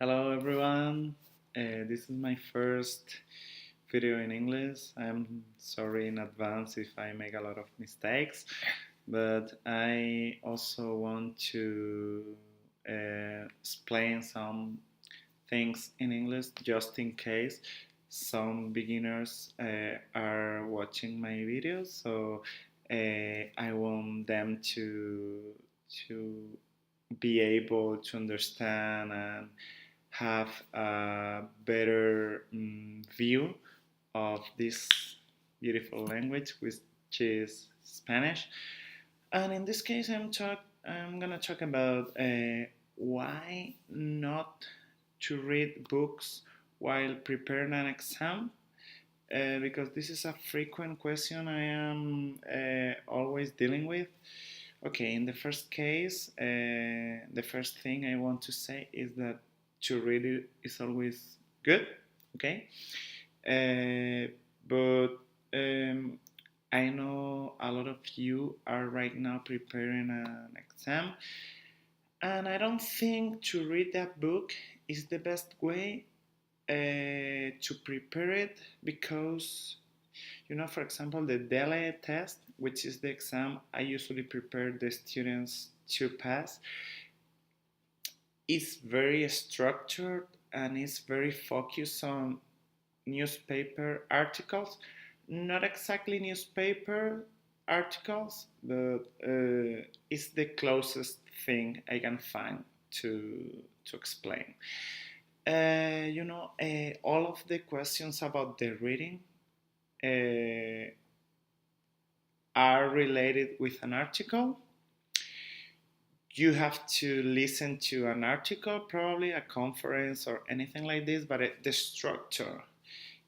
Hello everyone. This is my first video in English. I'm sorry in advance if I make a lot of mistakes, but I also want to explain some things in English just in case some beginners are watching my videos. So I want them to be able to understand and have a better view of this beautiful language, which is Spanish. And in this case, I'm gonna talk about why not to read books while preparing an exam. Because this is a frequent question I am always dealing with. Okay, in the first case, the first thing I want to say is that to read it is always good, okay? But I know a lot of you are right now preparing an exam, and I don't think to read that book is the best way to prepare it because for example, the DELE test, which is the exam I usually prepare the students to pass, is very structured and is very focused on newspaper articles. Not exactly newspaper articles, but it's the closest thing I can find to explain. All of the questions about the reading uh, are related with an article. You have to listen to an article, probably a conference or anything like this, but the structure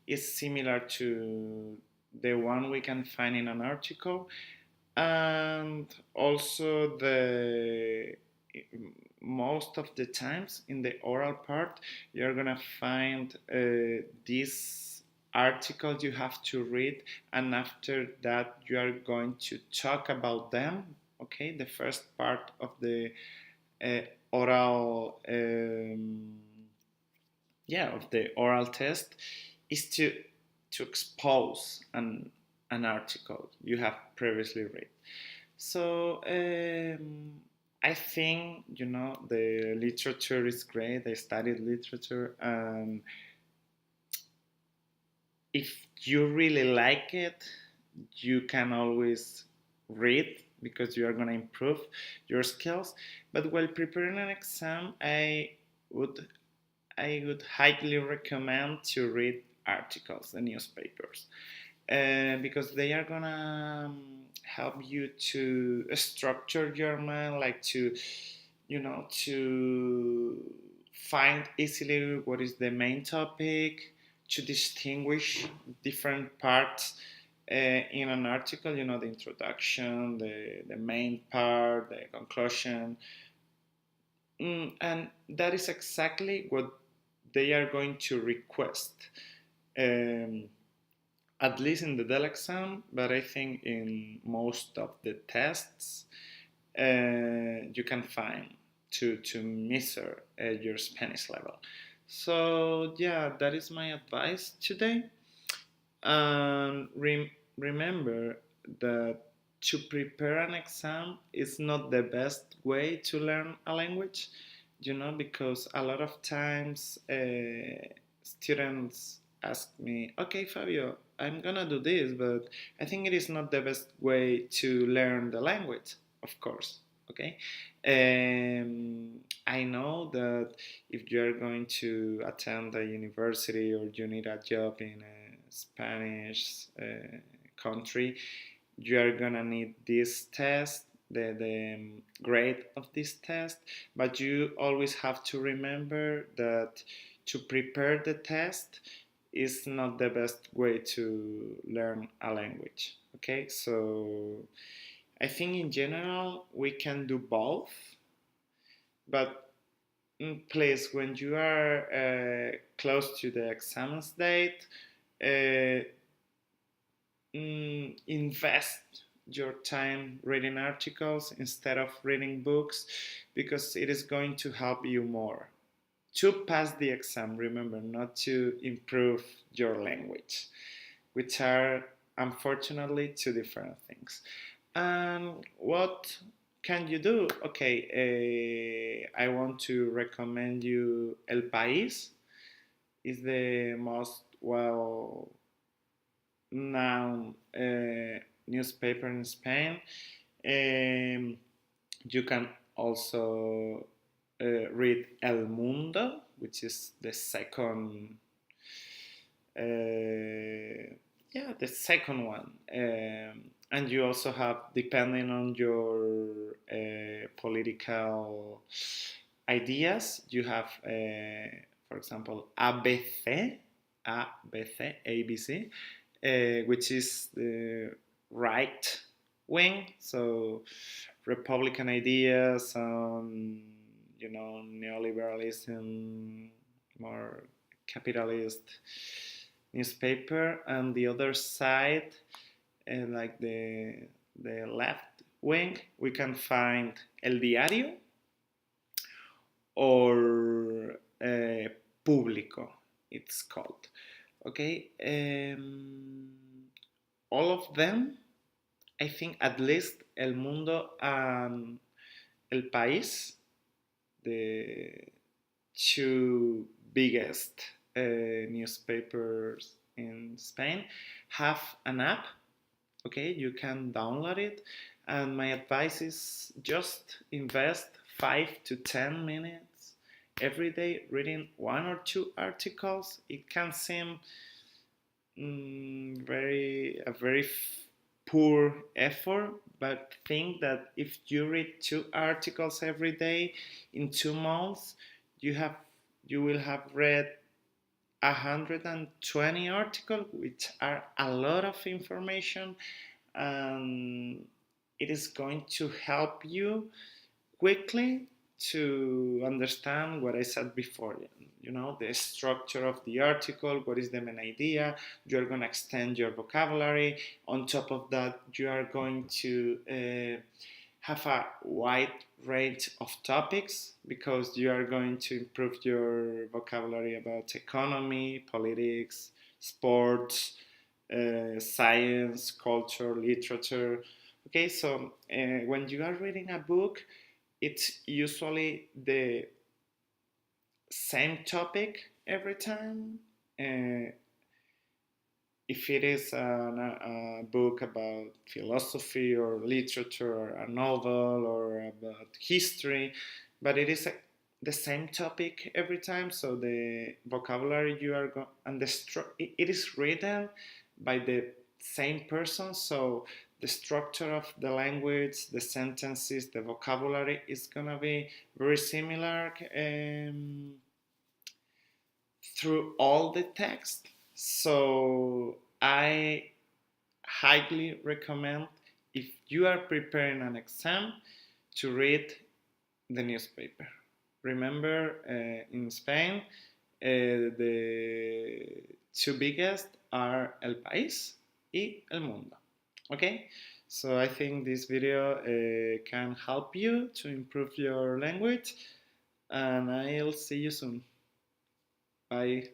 is similar to the one we can find in an article. And also the most of the times in the oral part you're gonna find these articles you have to read, and after that you are going to talk about them. Okay, the first part of the uh, oral of the oral test is to expose an article you have previously read. So I think the literature is great. I studied literature, and if you really like it, you can always read because you are going to improve your skills. But while preparing an exam, would I would highly recommend to read articles, the newspapers, because they are gonna help you to structure your mind, like to find easily what is the main topic, to distinguish different parts in an article. The introduction, the main part, the conclusion. And that is exactly what they are going to request, um, at least in the DELE exam, but I think in most of the tests you can find to measure your Spanish level. So yeah, that is my advice today. And remember that to prepare an exam is not the best way to learn a language, because a lot of times students ask me, okay, Fabio, I'm gonna do this, but I think it is not the best way to learn the language, of course. Okay, I know that if you're going to attend a university or you need a job in a Spanish country, you are gonna need this test, the grade of this test, but you always have to remember that to prepare the test is not the best way to learn a language. Okay, so I think in general we can do both, but please, when you are close to the exam date, uh, invest your time reading articles instead of reading books, because it is going to help you more. to pass the exam, remember, not to improve your language, which are unfortunately two different things. And what can you do? Okay, I want to recommend you El País. Is the most well known newspaper in Spain. Um, you can also read El Mundo, which is the second, the second one. And you also have, depending on your political ideas, you have, for example, ABC, which is the right wing, so Republican ideas on, neoliberalism, more capitalist newspaper, and the other side, like the left wing, we can find El Diario or Público, it's called. Okay, all of them, I think at least El Mundo and El País, the two biggest newspapers in Spain, have an app. Okay, you can download it, and my advice is just invest 5 to 10 minutes every day reading one or two articles. It can seem very poor effort, but think that if you read two articles every day in 2 months, you will have read 120 articles, which are a lot of information, and it is going to help you quickly to understand what I said before. The structure of the article, what is the main idea. You're going to extend your vocabulary. On top of that, you are going to have a wide range of topics, because you are going to improve your vocabulary about economy, politics, sports, science, culture, literature. Okay, so when you are reading a book, it's usually the same topic every time. If it is a book about philosophy or literature, or a novel, or about history, but it is the same topic every time. So the vocabulary you are going, and it is written by the same person. So the structure of the language, the sentences, the vocabulary is gonna be very similar through all the text. So I highly recommend, if you are preparing an exam, to read the newspaper. Remember, in Spain, the two biggest are El País y El Mundo. Okay? So I think this video can help you to improve your language, and I'll see you soon. Bye.